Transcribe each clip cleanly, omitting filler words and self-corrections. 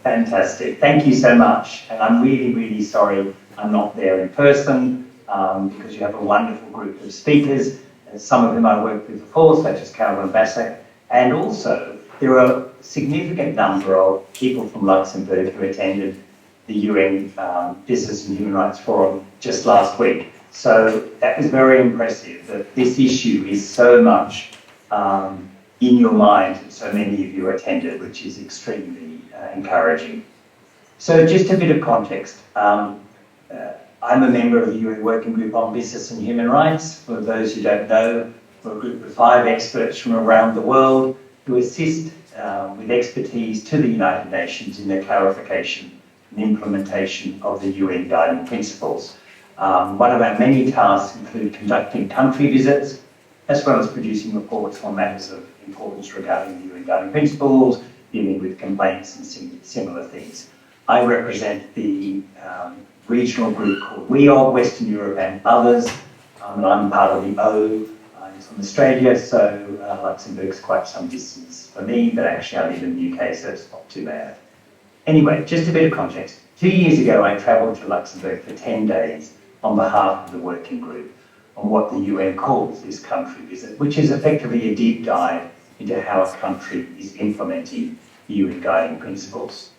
Fantastic. Thank you so much. And I'm really, really sorry I'm not there in person because you have a wonderful group of speakers, some of whom I worked with before, such as Carolyn Bassack, and also there are a significant number of people from Luxembourg who attended the UN Business and Human Rights Forum just last week. So that was very impressive that this issue is so much in your mind, and so many of you attended, which is extremely encouraging. So just a bit of context. I'm a member of the UN Working Group on Business and Human Rights. For those who don't know, we're a group of 5 experts from around the world who assist with expertise to the United Nations in the clarification and implementation of the UN Guiding Principles. One of our many tasks include conducting country visits, as well as producing reports on matters of importance regarding the UN Guiding Principles, dealing with complaints and similar things. I represent the regional group called Western Europe and others, and I'm part of the O. I'm from Australia, so Luxembourg's quite some distance for me, but actually I live in the UK, so it's not too bad. Anyway, just a bit of context. 2 years ago, I travelled to Luxembourg for 10 days on behalf of the working group on what the UN calls this country visit, which is effectively a deep dive into how a country is implementing the UN Guiding Principles.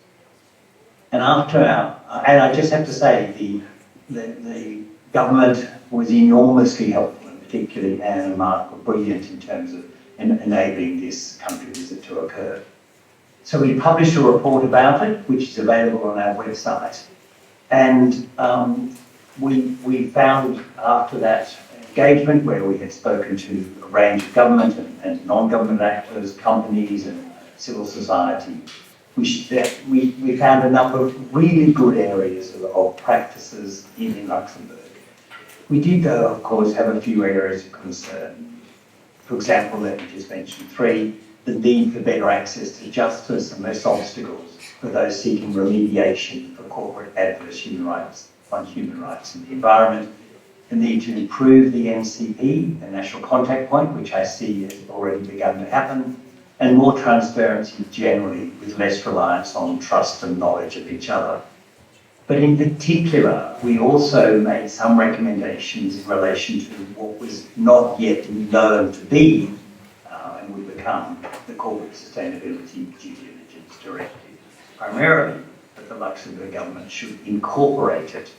And and I just have to say, the government was enormously helpful, and particularly Anne and Mark were brilliant in terms of enabling this country visit to occur. So we published a report about it, which is available on our website. And we found after that engagement, where we had spoken to a range of government and non-government actors, companies and civil society, we found a number of really good areas of practices in Luxembourg. We did, though, of course, have a few areas of concern. For example, let me just mention 3, the need for better access to justice and less obstacles for those seeking remediation for corporate adverse human rights and the environment, the need to improve the NCP, the National Contact Point, which I see has already begun to happen, and more transparency generally with less reliance on trust and knowledge of each other. But in particular, we also made some recommendations in relation to what was not yet known to be and would become the Corporate Sustainability Due Diligence Directive. Primarily, that the Luxembourg government should incorporate it,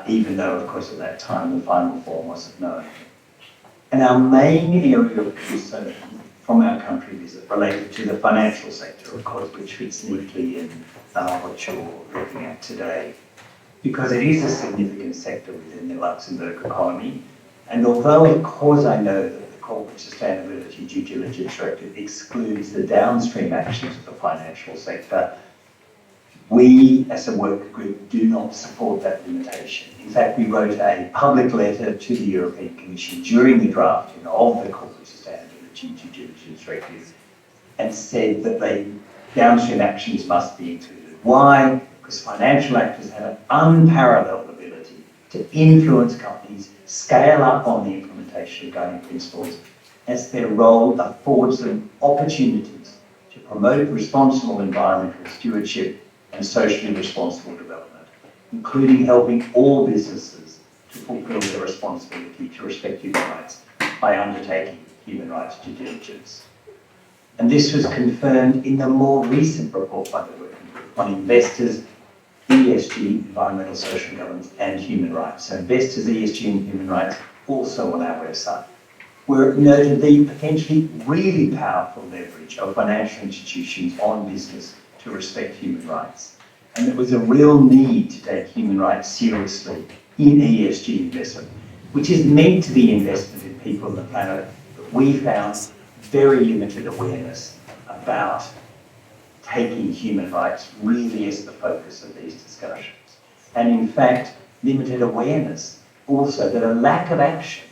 even though, of course, at that time the final form wasn't known. And our main area of concern from our country visit related to the financial sector, of course, which fits neatly in what you're looking at today, because it is a significant sector within the Luxembourg economy. And although, of course, I know that the Corporate Sustainability Due Diligence Directive excludes the downstream actions of the financial sector, we, as a work group, do not support that limitation. In fact, we wrote a public letter to the European Commission during the drafting of the Corporate Sustainability Due Diligence Directive and said that downstream actions must be included. Why? Because financial actors have an unparalleled ability to influence companies, scale up on the implementation of guiding principles, as their role affords them opportunities to promote responsible environmental stewardship and socially responsible development, including helping all businesses to fulfil their responsibility to respect human rights by undertaking human rights due diligence. And this was confirmed in the more recent report by the Working Group on investors, ESG, environmental, social governance, and human rights. So investors, ESG, and human rights also on our website, where it noted the potentially really powerful leverage of financial institutions on business to respect human rights. And there was a real need to take human rights seriously in ESG investment, which is meant to be investment in people and the planet, but we found very limited awareness about taking human rights really as the focus of these discussions. And in fact, limited awareness also that a lack of action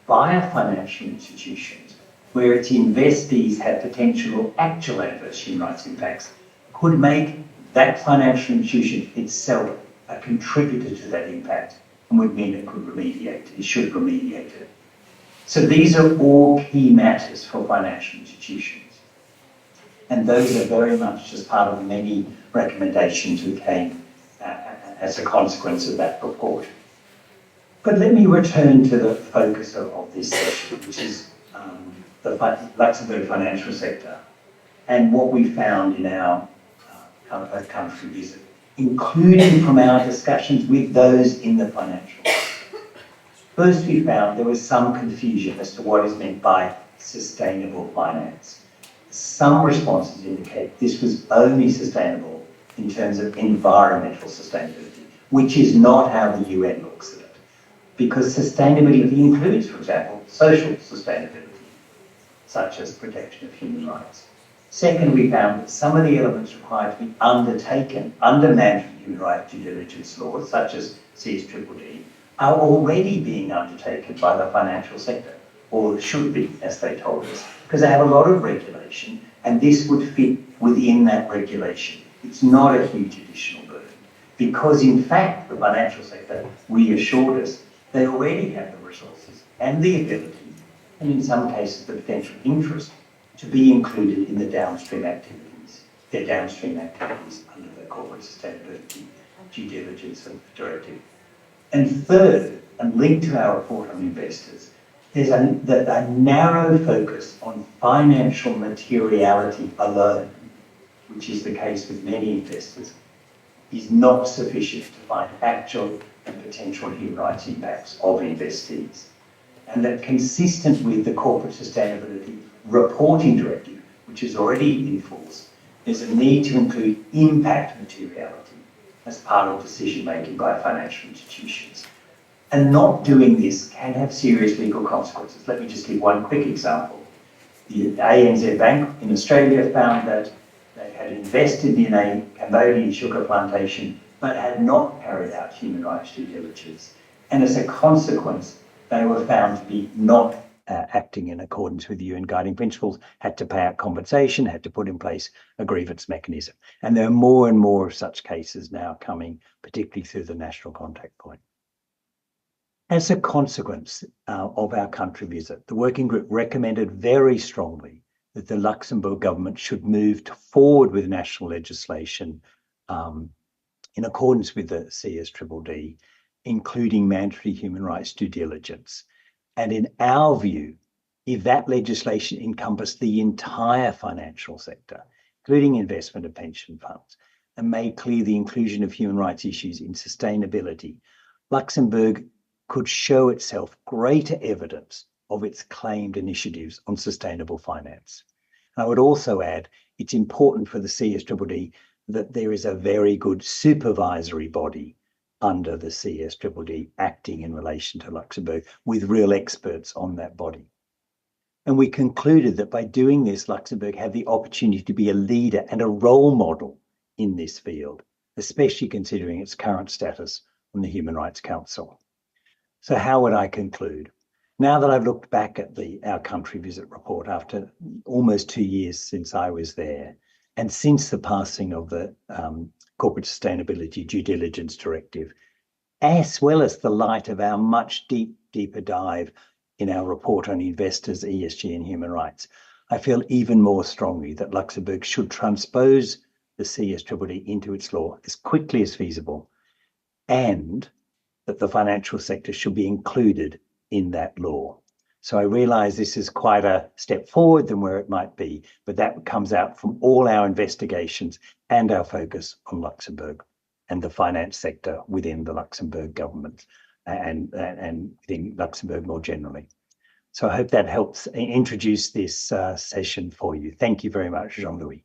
by financial institutions where its investees had potential or actual adverse human rights impacts could make that financial institution itself a contributor to that impact and would mean it could remediate, it should remediate it. So these are all key matters for financial institutions. And those are very much just part of many recommendations that came as a consequence of that report. But let me return to the focus of this session, which is the Luxembourg financial sector, and what we found in our country visit, including from our discussions with those in the financial sector. First, we found there was some confusion as to what is meant by sustainable finance. Some responses indicate this was only sustainable in terms of environmental sustainability, which is not how the UN looks at it, because sustainability includes, for example, social sustainability, such as protection of human rights. Second, we found that some of the elements required to be undertaken under mandatory human rights due diligence laws, such as CSDDD, are already being undertaken by the financial sector, or should be, as they told us, because they have a lot of regulation, and this would fit within that regulation. It's not a huge additional burden, because in fact, the financial sector reassured us they already have the resources and the ability, and in some cases the potential interest, to be included in the downstream activities, their downstream activities under the corporate sustainability due diligence directive. And third, and linked to our report on investors, there's a narrow focus on financial materiality alone, which is the case with many investors, is not sufficient to find actual and potential human rights impacts of investees. And that consistent with the corporate sustainability reporting directive, which is already in force, there's a need to include impact materiality as part of decision-making by financial institutions. And not doing this can have serious legal consequences. Let me just give one quick example. The ANZ Bank in Australia found that they had invested in a Cambodian sugar plantation but had not carried out human rights due diligence. And as a consequence, they were found to be not acting in accordance with the UN guiding principles, had to pay out compensation, had to put in place a grievance mechanism. And there are more and more of such cases now coming, particularly through the national contact point. As a consequence of our country visit, the working group recommended very strongly that the Luxembourg government should move forward with national legislation in accordance with the CSDDD, including mandatory human rights due diligence. And in our view, if that legislation encompassed the entire financial sector, including investment and pension funds, and made clear the inclusion of human rights issues in sustainability, Luxembourg could show itself greater evidence of its claimed initiatives on sustainable finance. And I would also add, it's important for the CSDDD that there is a very good supervisory body under the CSDDD acting in relation to Luxembourg with real experts on that body. And we concluded that by doing this, Luxembourg had the opportunity to be a leader and a role model in this field, especially considering its current status on the Human Rights Council. So how would I conclude? Now that I've looked back at our country visit report after almost 2 years since I was there, and since the passing of the Corporate Sustainability Due Diligence Directive, as well as the light of our much deeper dive in our report on investors, ESG and human rights, I feel even more strongly that Luxembourg should transpose the CSDDD into its law as quickly as feasible, and that the financial sector should be included in that law. So I realise this is quite a step forward than where it might be, but that comes out from all our investigations and our focus on Luxembourg and the finance sector within the Luxembourg government and within Luxembourg more generally. So I hope that helps introduce this session for you. Thank you very much, Jean-Louis.